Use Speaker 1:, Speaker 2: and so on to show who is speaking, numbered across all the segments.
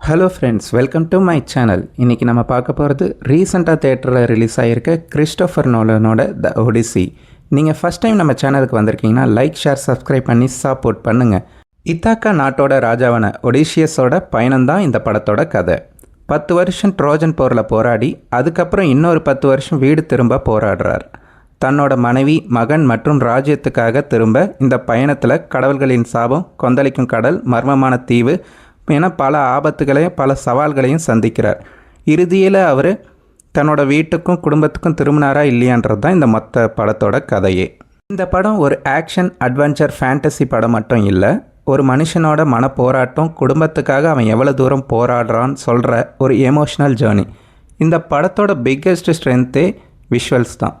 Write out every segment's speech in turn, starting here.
Speaker 1: Hello friends, welcome to my channel. இன்றைக்கி நம்ம பார்க்க போகிறது ரீசெண்டாக தேட்டரில் ரிலீஸ் ஆகியிருக்க கிறிஸ்டோஃபர் நோலனோட த ஒடிசி. நீங்கள் ஃபஸ்ட் டைம் நம்ம சேனலுக்கு வந்திருக்கீங்கன்னா லைக், ஷேர், சப்ஸ்கிரைப் பண்ணி சப்போர்ட் பண்ணுங்கள். இத்தாக்கா நாட்டோட ராஜாவான ஒடிஷியஸோட பயணம்தான் இந்த படத்தோட கதை. 10 வருஷம் ட்ரோஜன் போரில் போராடி அதுக்கப்புறம் இன்னொரு 10 வருஷம் வீடு திரும்ப போராடுறார். தன்னோட மனைவி, மகன் மற்றும் ராஜ்யத்துக்காக திரும்ப இந்த பயணத்தில் கடவுள்களின் சாபம், கொந்தளிக்கும் கடல், மர்மமான தீவு என பல ஆபத்துகளையும் பல சவால்களையும் சந்திக்கிறார். இறுதியில் அவர் தன்னோட வீட்டுக்கும் குடும்பத்துக்கும் திரும்பினாரா இல்லையான்றது தான் இந்த மொத்த படத்தோட கதையே. இந்த படம் ஒரு ஆக்ஷன், அட்வென்ச்சர், ஃபேண்டசி படம் மட்டும் இல்லை. ஒரு மனுஷனோட மன போராட்டம், குடும்பத்துக்காக அவன் எவ்வளோ தூரம் போராடுறான்னு சொல்கிற ஒரு எமோஷ்னல் ஜேர்னி. இந்த படத்தோட பிக்கெஸ்ட் ஸ்ட்ரென்த்தே விஷுவல்ஸ் தான்.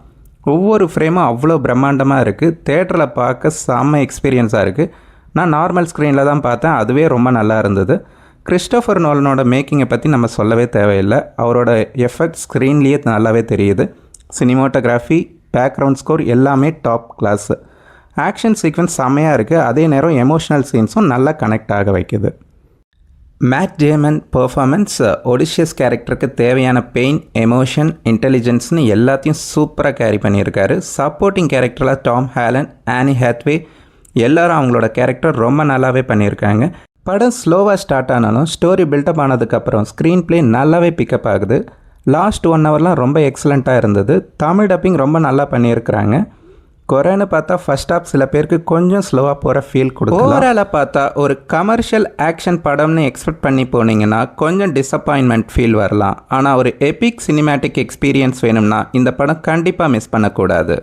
Speaker 1: ஒவ்வொரு ஃப்ரேமும் அவ்வளோ பிரம்மாண்டமாக இருக்குது. தேட்டரில் பார்க்க செம்ம எக்ஸ்பீரியன்ஸாக இருக்குது. நான் நார்மல் ஸ்க்ரீனில் தான் பார்த்தேன், அதுவே ரொம்ப நல்லா இருந்தது. கிறிஸ்டோஃபர் நோலனோட மேக்கிங்கை பற்றி நம்ம சொல்லவே தேவையில்லை. அவரோட எஃபெக்ட் ஸ்க்ரீன்லேயே நல்லாவே தெரியுது. சினிமாட்டோகிராஃபி, பேக்ரவுண்ட் ஸ்கோர் எல்லாமே டாப் கிளாஸு. ஆக்ஷன் சீக்வன்ஸ் செம்மையாக இருக்குது. அதே நேரம் எமோஷ்னல் சீன்ஸும் நல்லா கனெக்ட் ஆக வைக்குது. மேட் டேமன் பெர்ஃபார்மன்ஸ் ஒடிஷியஸ் கேரக்டருக்கு தேவையான பெயின், எமோஷன், இன்டெலிஜென்ஸ்னு எல்லாத்தையும் சூப்பராக கேரி பண்ணியிருக்காரு. சப்போர்ட்டிங் கேரக்டரில் டாம் ஹாலண்ட், ஆனி ஹேத்வே எல்லோரும் அவங்களோட கேரக்டர் ரொம்ப நல்லாவே பண்ணியிருக்காங்க. படம் ஸ்லோவாக ஸ்டார்ட் ஆனாலும் ஸ்டோரி பில்டப் ஆனதுக்கப்புறம் ஸ்க்ரீன் ப்ளே நல்லாவே பிக்கப் ஆகுது. லாஸ்ட் 1 ஹவர்லாம் ரொம்ப எக்ஸலண்ட்டாக இருந்தது. தமிழ் டப்பிங் ரொம்ப நல்லா பண்ணியிருக்கிறாங்க. குறைன்னு பார்த்தா ஃபர்ஸ்ட் ஹாஃப் சில பேருக்கு கொஞ்சம் ஸ்லோவாக போகிற ஃபீல் கொடுக்கும். ஓவராலாக பார்த்தா ஒரு கமர்ஷியல் ஆக்ஷன் படம்னு எக்ஸ்பெக்ட் பண்ணி போனீங்கன்னா கொஞ்சம் டிசப்பாயின்மெண்ட் ஃபீல் வரலாம். ஆனால் ஒரு எபிக் சினிமேட்டிக் எக்ஸ்பீரியன்ஸ் வேணும்னா இந்த படம் கண்டிப்பாக மிஸ் பண்ணக்கூடாது.